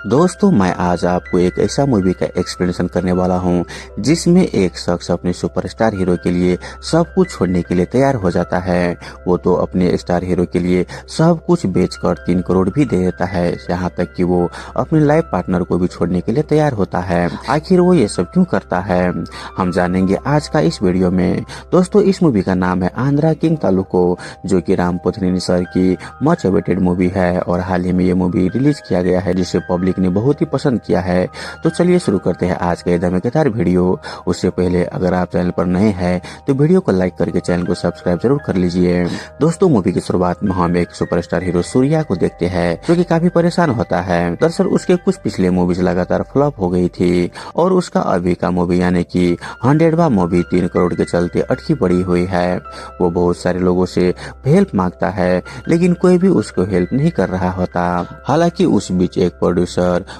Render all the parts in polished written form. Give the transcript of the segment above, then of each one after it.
दोस्तों मैं आज आपको एक ऐसा मूवी का एक्सप्लेनेशन करने वाला हूं जिसमें एक शख्स अपने सुपरस्टार हीरो के लिए सब कुछ छोड़ने के लिए तैयार हो जाता है। वो तो अपने स्टार हीरो के लिए सब कुछ बेचकर 3 करोड़ भी दे देता है, यहाँ तक कि वो अपने लाइफ पार्टनर को भी छोड़ने के लिए तैयार होता है। आखिर वो ये सब क्यों करता है, हम जानेंगे आज का इस वीडियो में। दोस्तों इस मूवी का नाम है आंध्रा किंग तालुको, जो कि राम पोथीनिनी सर की मच अवेटेड मूवी है और हाल ही में ये मूवी रिलीज किया गया है जिसे पब्लिक ने बहुत ही पसंद किया है। तो चलिए शुरू करते हैं आज का धमाकेदार वीडियो। उससे पहले अगर आप चैनल पर नए हैं तो वीडियो को लाइक करके चैनल को सब्सक्राइब जरूर कर लीजिए। दोस्तों मूवी की शुरुआत में हम एक सुपरस्टार हीरो सूर्या को देखते हैं जो कि काफी परेशान होता है। दरअसल उसके कुछ पिछले मूवीज लगातार फ्लॉप हो गई थी और उसका अभी का मूवी यानी कि 100वां मूवी 3 करोड़ के चलते अटकी पड़ी हुई है। वो बहुत सारे लोगों से हेल्प मांगता है लेकिन कोई भी उसको हेल्प नहीं कर रहा होता। हालांकि उस बीच एक प्रोड्यूसर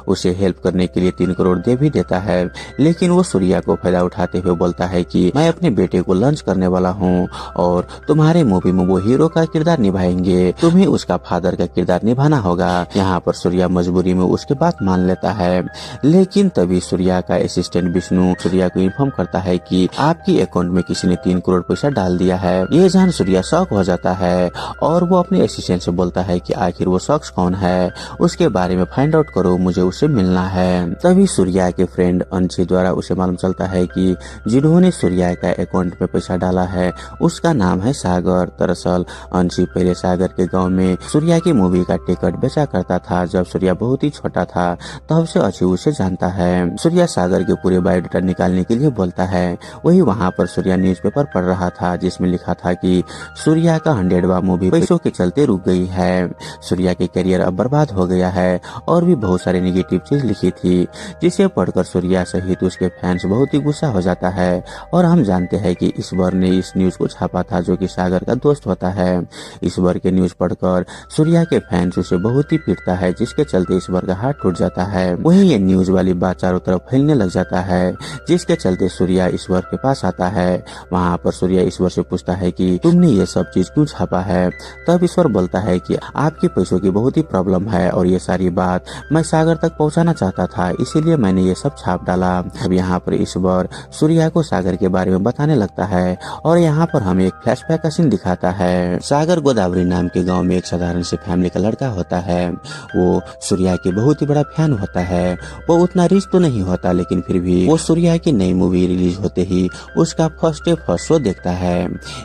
उसे हेल्प करने के लिए 3 करोड़ दे भी देता है, लेकिन वो सूर्या को फायदा उठाते हुए बोलता है कि मैं अपने बेटे को लॉन्च करने वाला हूँ और तुम्हारे मूवी में वो हीरो का किरदार निभाएंगे, तुम्हें उसका फादर का किरदार निभाना होगा। यहाँ पर सूर्या मजबूरी में उसकी बात मान लेता है, लेकिन तभी सूर्या का असिस्टेंट विष्णु सूर्या को इन्फॉर्म करता है कि आपकी अकाउंट में किसी ने 3 करोड़ पैसा डाल दिया है। ये जान सूर्या शॉक हो जाता है और वो अपने असिस्टेंट से बोलता है कि आखिर वो शख्स कौन है, उसके बारे में फाइंड आउट करो, मुझे उससे मिलना है। तभी सूर्या के फ्रेंड अंशी द्वारा उसे मालूम चलता है कि जिन्होंने सूर्या का अकाउंट में पैसा डाला है उसका नाम है सागर। दरअसल अंशी पहले सागर के गांव में सूर्या की मूवी का टिकट बेचा करता था। जब सूर्या बहुत ही छोटा था तब से अंशी उसे जानता है। सूर्या सागर के पूरे बायोडाटा निकालने के लिए बोलता है। वही वहाँ पर सूर्या न्यूज़पेपर पढ़ रहा था जिसमें लिखा था कि सूर्या का 100वां मूवी पैसों के चलते रुक गई है, सूर्या के करियर अब बर्बाद हो गया है और भी बहुत सारी नेगेटिव चीज लिखी थी, जिसे पढ़कर सूर्या सहित उसके फैंस बहुत ही गुस्सा हो जाता है। और हम जानते हैं कि ईश्वर ने इस न्यूज को छापा था जो कि सागर का दोस्त होता है। ईश्वर के न्यूज पढ़कर सूर्या के फैंस उसे बहुत ही पीटता है, जिसके चलते ईश्वर का हाथ टूट जाता है। वहीं ये न्यूज वाली बात चारों तरफ फैलने लग जाता है, जिसके चलते सूर्या ईश्वर के पास आता है। वहाँ पर सूर्या ईश्वर से पूछता है कि तुमने ये सब चीज क्यों छापा है। तब ईश्वर बोलता है कि आपके पैसों की बहुत ही प्रॉब्लम है और ये सारी बात मैं सागर तक पहुंचाना चाहता था, इसीलिए मैंने ये सब छाप डाला। अब यहाँ पर ईश्वर सूर्या को सागर के बारे में बताने लगता है और यहाँ पर हमें एक फ्लैशबैक का सीन दिखाता है। सागर गोदावरी नाम के गांव में एक साधारण से फैमिली का लड़का होता है। वो सूर्या के बहुत ही बड़ा फैन होता है। वो उतना रिच तो नहीं होता लेकिन फिर भी वो सूर्या की नई मूवी रिलीज होते ही उसका फर्स्ट शो देखता है।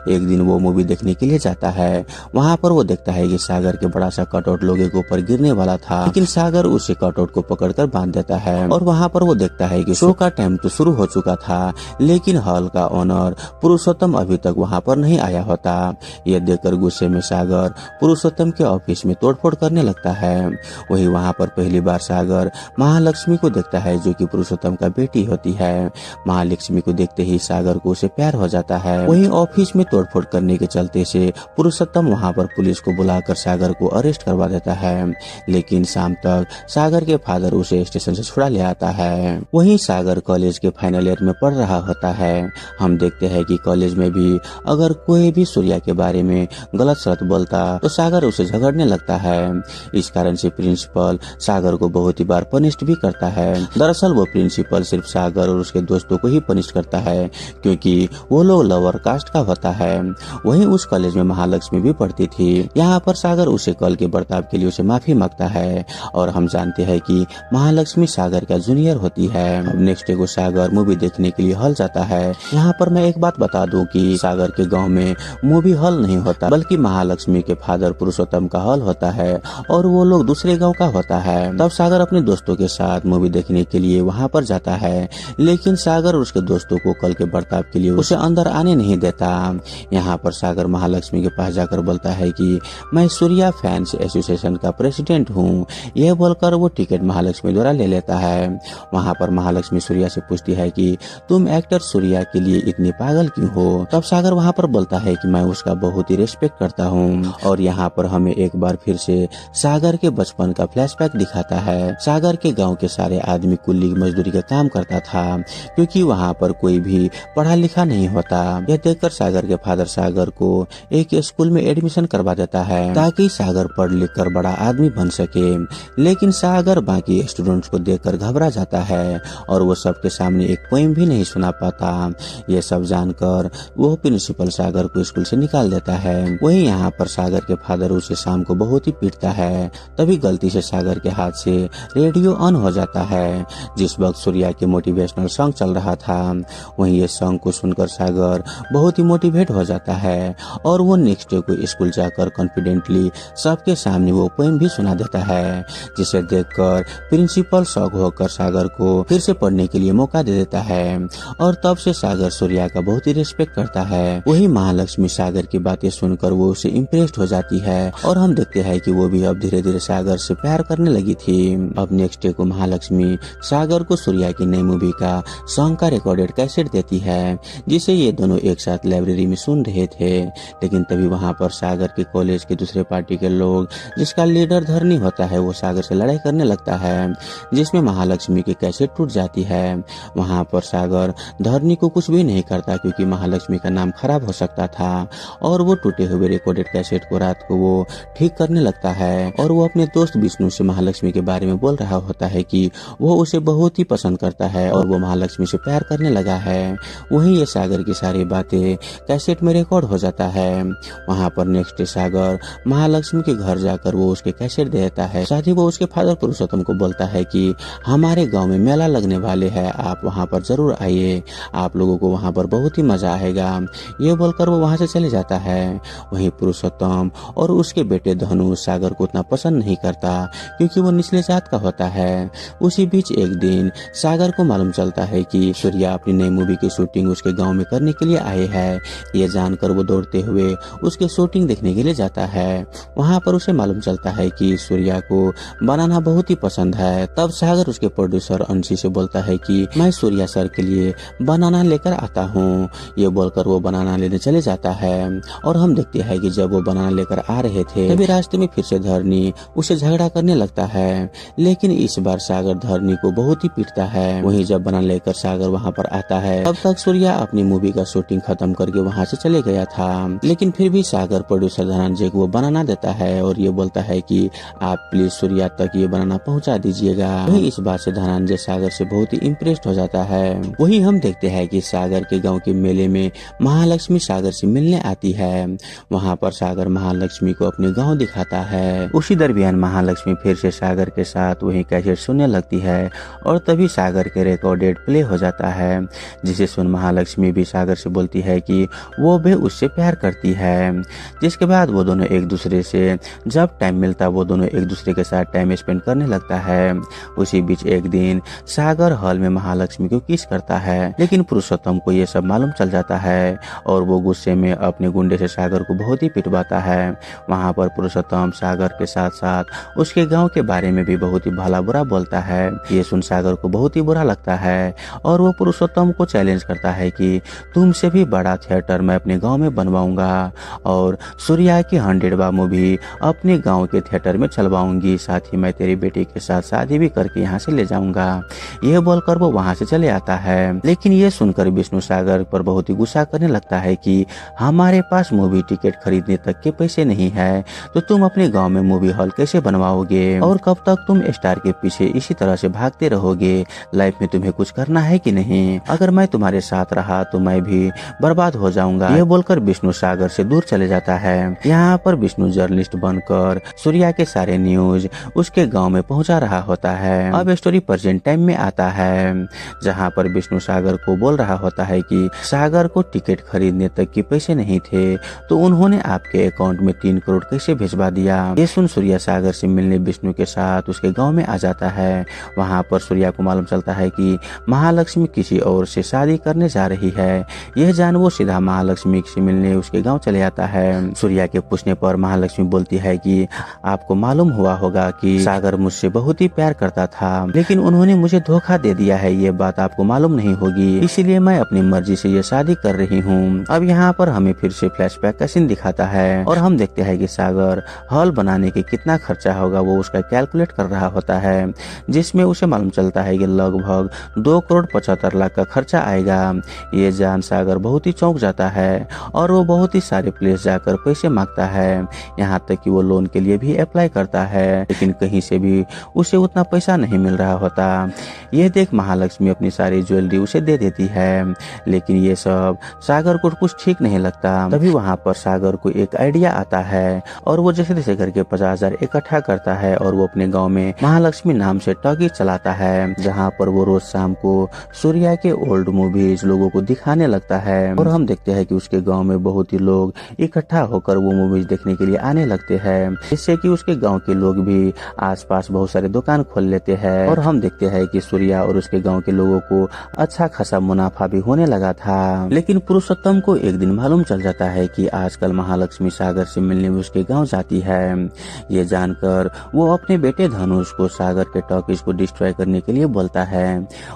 एक दिन वो मूवी देखने के लिए जाता है। वहाँ पर वो देखता है कि सागर के बड़ा सा कटआउट लोगों के ऊपर गिरने वाला था, लेकिन सागर उसे कटआउट को पकड़कर बांध देता है। और वहाँ पर वो देखता है कि शो का टाइम तो शुरू हो चुका था, लेकिन हॉल का ओनर पुरुषोत्तम अभी तक वहाँ पर नहीं आया होता। यह देखकर गुस्से में सागर पुरुषोत्तम के ऑफिस में तोड़फोड़ करने लगता है। वही वहाँ पर पहली बार सागर महालक्ष्मी को देखता है जो कि पुरुषोत्तम का बेटी होती है। महालक्ष्मी को देखते ही सागर को उसे प्यार हो जाता है। वही ऑफिस में तोड़फोड़ करने के चलते से पुरुषोत्तम वहाँ पर पुलिस को बुलाकर सागर को अरेस्ट करवा देता है, लेकिन शाम तक सागर के फादर उसे स्टेशन से छुड़ा ले आता है। वहीं सागर कॉलेज के फाइनल ईयर में पढ़ रहा होता है। हम देखते हैं कि कॉलेज में भी अगर कोई भी सूर्या के बारे में गलत सलत बोलता तो सागर उसे झगड़ने लगता है। इस कारण से प्रिंसिपल सागर को बहुत ही बार पनिश्ड भी करता है। दरअसल वो प्रिंसिपल सिर्फ सागर और उसके दोस्तों को ही पनिश करता है क्योंकि वो लोग लोअर कास्ट का होता है। वहीं उस कॉलेज में महालक्ष्मी भी पढ़ती थी। यहाँ पर सागर उसे कल के बर्ताव के लिए उसे माफी मांगता है और हम जानते हैं कि महालक्ष्मी सागर का जूनियर होती है। अब नेक्स्ट डे को सागर मूवी देखने के लिए हॉल जाता है। यहाँ पर मैं एक बात बता दूं कि सागर के गांव में मूवी हॉल नहीं होता बल्कि महालक्ष्मी के फादर पुरुषोत्तम का हॉल होता है और वो लोग दूसरे गांव का होता है। तब सागर अपने दोस्तों के साथ मूवी देखने के लिए वहाँ पर जाता है, लेकिन सागर उसके दोस्तों को कल के बर्ताव के लिए उसे अंदर आने नहीं देता। यहाँ पर सागर महालक्ष्मी के पास जाकर बोलता है कि मैं सूर्या फैंस एसोसिएशन का प्रेसिडेंट हूँ। यह बोलकर वो टिकट महालक्ष्मी द्वारा ले लेता है। वहाँ पर महालक्ष्मी सूर्या से पूछती है कि तुम एक्टर सूर्या के लिए इतनी पागल क्यों हो। तब सागर वहाँ पर बोलता है कि मैं उसका बहुत ही रिस्पेक्ट करता हूँ। और यहाँ पर हमें एक बार फिर से सागर के बचपन का फ्लैशबैक दिखाता है। सागर के गाँव के सारे आदमी कुल्ली मजदूरी का काम करता था क्योंकि वहाँ पर कोई भी पढ़ा लिखा नहीं होता। यह देखकर सागर के फादर सागर को एक स्कूल में एडमिशन करवा देता है ताकि सागर पढ़ लिख कर बड़ा आदमी बन सके, लेकिन सागर बाकी स्टूडेंट्स को देखकर घबरा जाता है और वो सबके सामने एक पोएम भी नहीं सुना पाता। ये सब जानकर वो प्रिंसिपल सागर को स्कूल से निकाल देता है। वहीं यहाँ पर सागर के फादर उसे शाम को बहुत ही पीटता है। तभी गलती से सागर के हाथ से रेडियो ऑन हो जाता है, जिस वक्त सूर्या की मोटिवेशनल सॉन्ग चल रहा था। वहीं ये सॉन्ग को सुनकर सागर बहुत ही मोटिवेट हो जाता है और वो नेक्स्ट डे को स्कूल जाकर कॉन्फिडेंटली सबके सामने वो पोएम भी सुना देता है, जिसे देखकर प्रिंसिपल शॉक होकर सागर को फिर से पढ़ने के लिए मौका दे देता है और तब से सागर सूर्या का बहुत ही रिस्पेक्ट करता है। वही महालक्ष्मी सागर की बातें सुनकर वो उसे इम्प्रेस्ड हो जाती है और हम देखते हैं कि वो भी अब धीरे धीरे सागर से प्यार करने लगी थी। अब नेक्स्ट डे को महालक्ष्मी सागर को सूर्या की नई मूवी का सॉन्ग का रिकॉर्डेड कैसेट देती है, जिसे ये दोनों एक साथ लाइब्रेरी में सुन रहे थे। लेकिन तभी वहाँ पर सागर के कॉलेज के दूसरे पार्टी के लोग, जिसका लीडर धरनी होता है, वो सागर से लड़ाई करने लगता है, जिसमें महालक्ष्मी की कैसेट टूट जाती है। वहाँ पर सागर धरनी को कुछ भी नहीं करता क्योंकि महालक्ष्मी का नाम खराब हो सकता था और वो टूटे हुए रिकॉर्डेड कैसेट को रात को वो ठीक करने लगता है और वो अपने दोस्त विष्णु से महालक्ष्मी के बारे में बोल रहा होता है कि वो उसे बहुत ही पसंद करता है और वो महालक्ष्मी से प्यार करने लगा है। वहीं ये सागर की सारी बातें कैसेट में रिकॉर्ड हो जाता है। वहाँ पर नेक्स्ट डे सागर महालक्ष्मी के घर जाकर वो उसके कैसेट दे देता है। साथ ही वो उसके फादर पुरुषोत्तम को बोलता है कि हमारे गाँव में मेला लगने वाले है, आप वहाँ पर जरूर आइए, आप लोगों को वहाँ पर बहुत ही मजा आएगा। ये बोलकर वो वहाँ से चले जाता है। वहीं पुरुषोत्तम और उसके बेटे धनु सागर को उतना पसंद नहीं करता क्योंकि वो निचले जात का होता है। उसी बीच एक दिन सागर को मालूम चलता है कि सूर्या अपनी नई मूवी की शूटिंग उसके गांव में करने के लिए आए हैं। ये जानकर वो दौड़ते हुए उसके शूटिंग देखने के लिए जाता है। वहाँ पर उसे मालूम चलता है कि सूर्या को बनाना बहुत ही पसंद है। तब सागर उसके प्रोड्यूसर अंशी से बोलता है कि मैं सूर्या सर के लिए बनाना लेकर आता हूँ। ये बोलकर वो बनाना लेने चले जाता है और हम देखते हैं कि जब वो बनाना लेकर आ रहे थे तभी रास्ते में फिर से धरनी उसे झगड़ा करने लगता है, लेकिन इस बार सागर धरनी को बहुत ही पीटता है। वहीं जब बनाना लेकर सागर वहाँ पर आता है तब तक सूर्या अपनी मूवी का शूटिंग खत्म करके वहाँ से चले गया था, लेकिन फिर भी सागर प्रोड्यूसर धनंजय को वो बनाना देता है और ये बोलता है कि आप प्लीज सूर्या तक ये बनाना पहुँचा दीजिएगा। वहीं इस बात से धनंजय सागर से बहुत ही इम्प्रेस्ड हो जाता है। वहीं हम देखते हैं कि सागर के गाँव के मेले में महालक्ष्मी सागर से मिलने आती है। वहाँ पर सागर महालक्ष्मी को अपने गांव दिखाता है। उसी दरमियान महालक्ष्मी फिर से सागर के साथ वही कैसेट सुनने लगती है और तभी सागर के रिकॉर्डेड प्ले हो जाता है, जिसे सुन महालक्ष्मी भी सागर से बोलती है कि वो भी उससे प्यार करती है। जिसके बाद वो दोनों एक दूसरे से जब टाइम मिलता वो दोनों एक दूसरे के साथ टाइम स्पेंड करने लगता है। उसी बीच एक दिन सागर हॉल में महालक्ष्मी को किस करता है, लेकिन पुरुषोत्तम को ये सब मालूम चल जाता है और वो गुस्से में अपने गुंडे से सागर को बहुत ही पिटवाता है। वहाँ पर पुरुषोत्तम सागर के साथ साथ उसके गांव के बारे में भी बहुत ही भला बुरा बोलता है। ये सुन सागर को बहुत ही बुरा लगता है और वो पुरुषोत्तम को चैलेंज करता है कि तुमसे भी बड़ा थिएटर मैं अपने गांव में बनवाऊंगा और सूर्या की 100वां मूवी अपने गांव के थिएटर में चलवाऊंगी, साथ ही मैं तेरी बेटी के साथ शादी भी करके यहाँ से ले जाऊंगा। ये बोलकर वो वहाँ से चले आता है, लेकिन ये सुनकर विष्णु सागर पर बहुत ही गुस्सा करने लगता है कि हमारे पास मूवी टिकट खरीदने तक के पैसे नहीं है तो तुम अपने गांव में मूवी हॉल कैसे बनवाओगे और कब तक तुम स्टार के पीछे इसी तरह से भागते रहोगे। लाइफ में तुम्हें कुछ करना है कि नहीं? अगर मैं तुम्हारे साथ रहा तो मैं भी बर्बाद हो जाऊंगा। ये बोलकर विष्णु सागर से दूर चले जाता है। यहाँ पर विष्णु जर्नलिस्ट बनकर सूर्या के सारे न्यूज उसके गाँव में पहुँचा रहा होता है। अब स्टोरी प्रेजेंट टाइम में आता है, जहाँ पर विष्णु सागर को बोल रहा होता है कि सागर को टिकट खरीदने तक के पैसे नहीं थे तो उन्होंने आपके अकाउंट में 3 करोड़ कैसे भिजवा दिया। ये सुन सूर्या सागर से मिलने विष्णु के साथ उसके गांव में आ जाता है। वहां पर सूर्या को मालूम चलता है कि महालक्ष्मी किसी और से शादी करने जा रही है। यह जान वो सीधा महालक्ष्मी से मिलने उसके गाँव चले जाता है। सूर्या के पूछने पर महालक्ष्मी बोलती है कि आपको मालूम हुआ होगा कि सागर मुझसे बहुत ही प्यार करता था, लेकिन उन्होंने मुझे धोखा दे दिया है। ये बात आपको मालूम नहीं होगी, इसीलिए मैं अपनी मर्जी से ये शादी कर रही हूँ। अब यहाँ पर हमें फिर से फ्लैशबैक का सीन दिखाता है और हम देखते हैं कि सागर हॉल बनाने के कितना खर्चा होगा वो उसका कैलकुलेट कर रहा होता है, जिसमें उसे मालूम चलता है कि लगभग 2 करोड़ 75 लाख का खर्चा आएगा। ये जान सागर बहुत ही चौंक जाता है और वो बहुत ही सारे प्लेस जाकर पैसे मांगता है, यहाँ तक कि वो लोन के लिए भी अप्लाई करता है, लेकिन कहीं से से भी उसे उतना पैसा नहीं मिल रहा होता। यह देख महालक्ष्मी अपनी सारी ज्वेलरी उसे दे देती है, लेकिन ये सब सागर को कुछ ठीक नहीं लगता। तभी वहाँ पर सागर को एक आइडिया आता है और वो जैसे तैसे करके 50,000 इकट्ठा करता है और वो अपने गांव में महालक्ष्मी नाम से टॉकीज चलाता है, जहाँ पर वो रोज शाम को सूर्या के ओल्ड मूवीज लोगों को दिखाने लगता है। और हम देखते हैं कि उसके गांव में बहुत ही लोग इकट्ठा होकर वो मूवीज देखने के लिए आने लगते हैं, जिससे कि उसके गांव के लोग भी आसपास बहुत सारे दुकान खोल लेते हैं। और हम देखते हैं कि सूर्या और उसके गांव के लोगों को अच्छा खासा मुनाफा भी होने लगा था। लेकिन पुरुषोत्तम को एक दिन मालूम चल जाता है कि आजकल महालक्ष्मी सागर से मिलने में उसके गांव जाती है। ये जानकर वो अपने बेटे धनुष को सागर के टॉकीज को डिस्ट्रॉय करने के लिए बोलता है।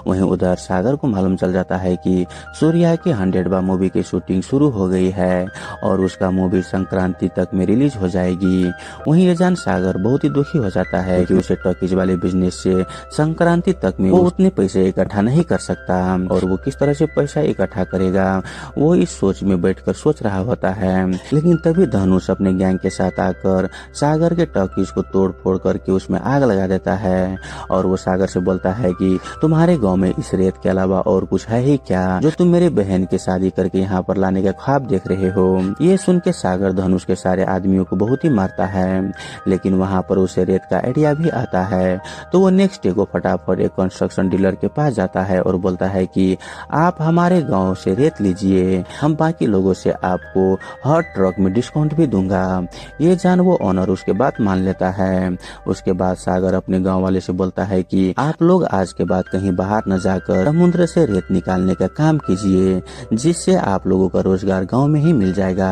वहीं उधर सागर को मालूम चल जाता है कि सूर्या की 100वां मूवी की शूटिंग शुरू हो गई है और उसका मूवी संक्रांति तक में रिलीज हो जाएगी। वहीं ये जान सागर बहुत ही दुखी हो जाता है कि उसे टॉकीज वाले बिजनेस से संक्रांति तक में वो उतने पैसे इकट्ठा नहीं कर सकता और वो किस तरह से पैसा इकट्ठा करेगा वो इस सोच में बैठकर सोच रहा होता है। लेकिन तभी धनुष अपने गैंग के साथ आकर सागर के टॉकीज को तोड़ फोड़ करके उसमें आग लगा देता है और वो सागर से बोलता है कि तुम्हारे गांव में इस रेत के अलावा और कुछ है ही क्या जो तुम मेरे बहन की शादी करके यहाँ पर लाने का ख्वाब देख रहे हो। ये सुन के सागर धनुष के सारे आदमियों को बहुत ही मारता है, लेकिन वहाँ पर उसे रेत का आइडिया भी आता है। तो वो नेक्स्ट डे को फटाफट एक कंस्ट्रक्शन डीलर के पास जाता है और बोलता है कि आप हमारे गांव से रेत लीजिए, हम बाकी लोगों से आपको हर ट्रक में डिस्काउंट भी दूंगा। ये जान वो ऑनर उसके बात मान लेता है। उसके बाद सागर अपने गांव वाले से बोलता है कि आप लोग आज के बाद कहीं बाहर न जाकर समुद्र से रेत निकालने का काम कीजिए, जिससे आप लोगों का रोजगार गांव में ही मिल जाएगा।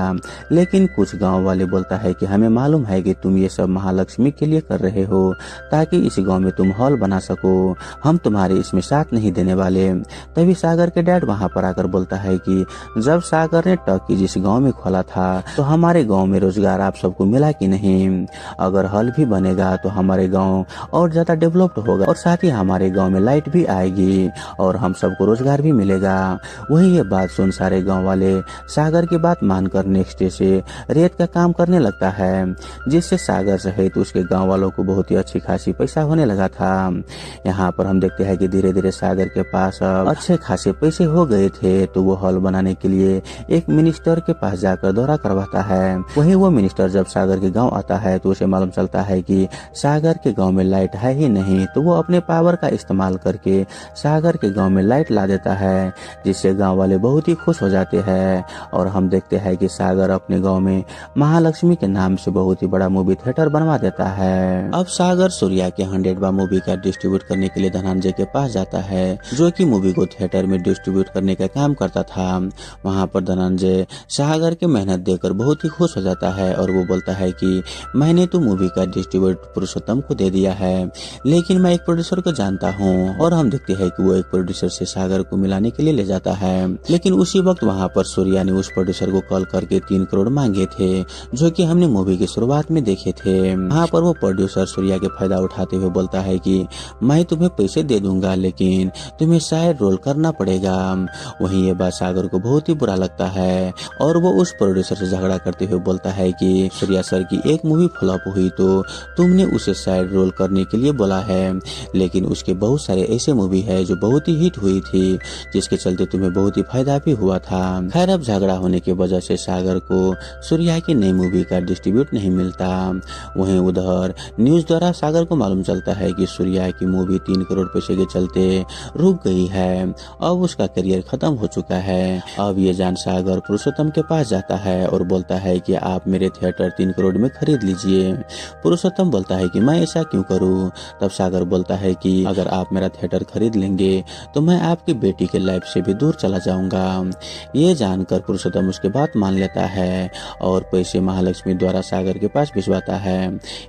लेकिन कुछ गांव वाले बोलता है कि हमें मालूम है कि तुम ये सब महालक्ष्मी के लिए कर रहे हो ताकि इस गांव में तुम हॉल बना सको, हम तुम्हारे इसमें साथ नहीं देने वाले। तभी सागर के डैड वहां पर आकर बोलता है कि जब सागर ने टॉकीज इस गांव में खोला था तो हमारे गांव में रोजगार आप सबको मिला कि नहीं। अगर हॉल भी बनेगा तो हमारे गांव और ज्यादा डेवलप्ड होगा और साथ ही हमारे गांव में लाइट भी आएगी और हम सबको रोजगार भी मिलेगा। वही ये बात सुन सारे गांव वाले सागर की बात मानकर नेक्स्ट डे से रेत का काम करने लगता है, जिससे सागर सहित उसके गांव वालों को बहुत ही अच्छी खासी पैसा होने लगा था। यहाँ पर हम देखते हैं कि धीरे धीरे सागर के पास अब अच्छे खासे पैसे हो गए थे, तो वो हॉल बनाने के लिए एक मिनिस्टर के पास जाकर दौरा करवाता है। वही वो मिनिस्टर जब सागर के गांव आता है तो उसे मालूम चलता है कि सागर के गांव में लाइट है ही नहीं, तो वो अपने पावर का इस्तेमाल करके सागर के गांव में लाइट ला देता है, जिससे गांव वाले बहुत ही खुश हो जाते हैं। और हम देखते हैं कि सागर अपने गांव में महालक्ष्मी के नाम से बहुत ही बड़ा मूवी थिएटर बनवा देता है। अब सागर सूर्या के 100वां मूवी का डिस्ट्रीब्यूट करने के लिए धनंजय के पास जाता है, जो कि मूवी को थिएटर में डिस्ट्रीब्यूट करने का काम करता था। वहां पर धनंजय सागर के मेहनत देकर बहुत ही खुश हो जाता है और वो बोलता है कि मैंने तो मूवी का डिस्ट्रीब्यूट पुरुषोत्तम को दे दिया है, लेकिन मैं एक प्रोड्यूसर को जानता हूँ। और हम देखते हैं कि वो एक प्रोड्यूसर से सागर को मिलाने के लिए ले जाता है, लेकिन उसी वक्त वहाँ पर सूर्या ने उस प्रोड्यूसर को कॉल करके 3 करोड़ मांगे थे, जो कि हमने मूवी की शुरुआत में देखे थे। वहाँ पर वो प्रोड्यूसर सूर्या के फायदा उठाते हुए बोलता है कि मैं तुम्हें पैसे दे दूंगा, लेकिन तुम्हें साइड रोल करना पड़ेगा। वहीं ये बात सागर को बहुत ही बुरा लगता है और वो उस प्रोड्यूसर से झगड़ा करते हुए बोलता है कि सूर्या सर की एक मूवी फ्लॉप हुई तो तुमने उसे साइड रोल करने के लिए बोला है, लेकिन उसके बहुत सारे ऐसे मूवी है जो बहुत ही हिट हुई थी, जिसके चलते तुम्हें बहुत ही फायदा भी हुआ था। खैर अब झगड़ा होने की वजह से सागर को सूर्या की नई मूवी का डिस्ट्रीब्यूट नहीं मिलता। वहीं उधर न्यूज द्वारा सागर को मालूम चलता है कि सूर्या की मूवी 3 करोड़ पैसे के चलते रुक गई है, अब उसका करियर खत्म हो चुका है। अब ये जान सागर पुरुषोत्तम के पास जाता है और बोलता है कि आप मेरे थिएटर 3 करोड़ में खरीद लीजिए। पुरुषोत्तम बोलता है कि मैं ऐसा क्यों करूं। तब सागर बोलता है कि अगर आप मेरा थिएटर खरीद लेंगे तो मैं आपकी बेटी के लाइफ से भी दूर चला जाऊंगा। ये जानकर पुरुषोत्तम उसके बात मान लेता है और पैसे महालक्ष्मी द्वारा सागर के पास भिजवाता है।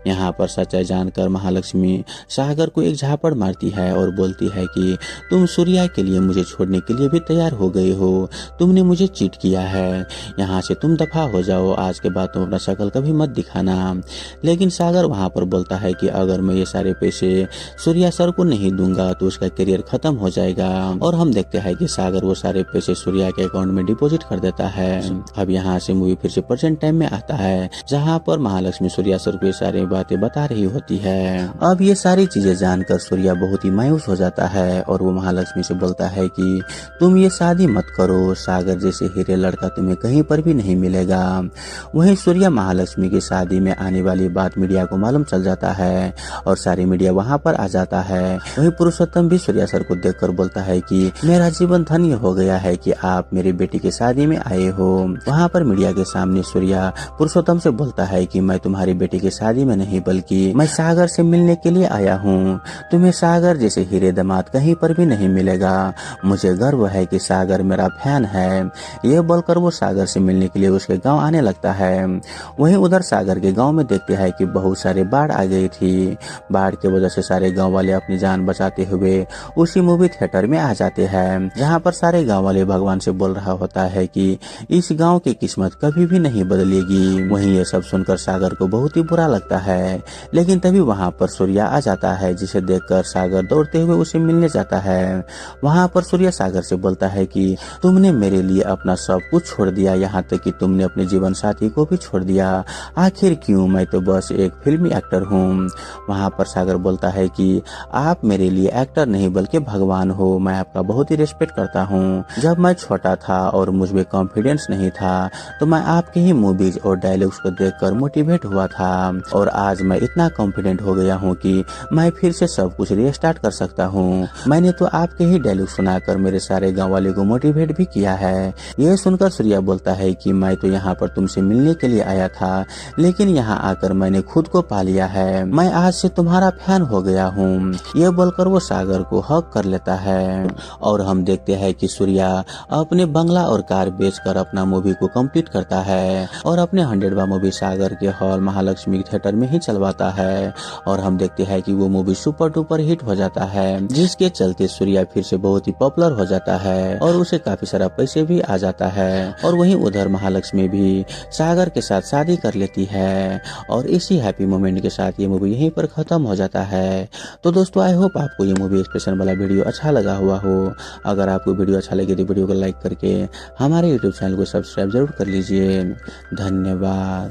यहाँ पर सच्चाई जानकर महालक्ष्मी सागर को एक झापड़ मारती है और बोलती है कि तुम सूर्या के लिए मुझे छोड़ने के लिए भी तैयार हो गए हो, तुमने मुझे चीट किया है, यहाँ से तुम दफा हो जाओ, आज के बाद तुम अपना शक्ल कभी मत दिखाना। लेकिन सागर वहाँ पर बोलता है कि अगर मैं ये सारे पैसे सूर्या सर को नहीं दूंगा तो उसका करियर खत्म हो जाएगा। और हम देखते हैं कि सागर वो सारे पैसे सूर्या के अकाउंट में डिपॉजिट कर देता है। अब यहाँ से मूवी फिर से प्रेजेंट टाइम में आता है, जहाँ पर महालक्ष्मी सूर्या सर को ये सारी बातें बता रही होती देती है। अब ये सारी चीजें जानकर सूर्या बहुत ही मायूस हो जाता है और वो महालक्ष्मी से बोलता है कि तुम ये शादी मत करो, सागर जैसे हीरे लड़का तुम्हें कहीं पर भी नहीं मिलेगा। वहीं सूर्या महालक्ष्मी की शादी में आने वाली बात मीडिया को मालूम चल जाता है और सारी मीडिया वहां पर आ जाता है। वहीं पुरुषोत्तम भी सूर्या सर को देखकर बोलता है कि मेरा जीवन धन्य हो गया है कि आप मेरी बेटी की शादी में आए हो। वहां पर मीडिया के सामने सूर्या पुरुषोत्तम से बोलता है कि मैं तुम्हारी बेटी की शादी में नहीं बल्कि मैं सागर से मिलने के लिए आया हूँ। तुम्हें सागर जैसे हीरे दामाद कहीं पर भी नहीं मिलेगा। मुझे गर्व है कि सागर मेरा फैन है। ये बोलकर वो सागर से मिलने के लिए उसके गांव आने लगता है। वहीं उधर सागर के गांव में देखते हैं कि बहुत सारे बाढ़ आ गई थी। बाढ़ की वजह से सारे गांव वाले अपनी जान बचाते हुए उसी मूवी थिएटर में आ जाते हैं, जहां पर सारे गांव वाले भगवान से बोल रहा होता है कि इस गांव की किस्मत कभी भी नहीं बदलेगी। वहीं ये सब सुनकर सागर को बहुत ही बुरा लगता है, लेकिन तभी वहां पर सूर्या आ जाता है, जिसे देखकर सागर दौड़ते हुए उसे मिलने जाता है। वहां पर सूर्या सागर से बोलता है कि तुमने मेरे लिए अपना सब कुछ छोड़ दिया, यहाँ तक कि तुमने अपने जीवन साथी को भी छोड़ दिया। आखिर क्यों? मैं तो बस एक फिल्मी एक्टर हूँ। वहां पर सागर बोलता है कि आप मेरे लिए एक्टर नहीं बल्कि भगवान हो। मैं आपका बहुत ही रिस्पेक्ट करता हूँ। जब मैं छोटा था और मुझ में कॉन्फिडेंस नहीं था तो मैं आपके ही मूवीज और डायलॉग्स को देखकर मोटिवेट हुआ था और आज मैं इतना कॉन्फिडेंट हो गया हूँ कि मैं फिर से सब कुछ रीस्टार्ट कर सकता हूँ। मैंने तो आपके ही डायलॉग सुनाकर मेरे सारे गाँव वाले को मोटिवेट भी किया है। यह सुनकर सूर्या बोलता है कि मैं तो यहाँ पर तुमसे मिलने के लिए आया था, लेकिन यहाँ आकर मैंने खुद को पा लिया है। मैं आज से तुम्हारा फैन हो गया हूँ। ये बोलकर वो सागर को हक कर लेता है और हम देखते हैं कि सूर्या अपने बंगला और कार बेचकर अपना मूवी को कंप्लीट करता है और अपने 100वां मूवी सागर के हॉल महालक्ष्मी थिएटर में ही चलवाता है और हम देखते हैं कि वो मूवी सुपर डुपर हिट हो जाता है, जिसके चलते सूर्या फिर से बहुत ही पॉपुलर हो जाता है और उसे काफी सारा पैसे भी आ जाता है। और वहीं उधर महालक्ष्मी भी सागर के साथ शादी कर लेती है और इसी हैप्पी मोमेंट के साथ ये मूवी यहीं पर खत्म हो जाता है। तो दोस्तों आई होप आपको ये मूवी एक्सप्रेशन वाला वीडियो अच्छा लगा हुआ हो। अगर आपको वीडियो अच्छा लगे तो वीडियो को लाइक करके हमारे यूट्यूब चैनल को सब्सक्राइब जरूर कर लीजिए। धन्यवाद।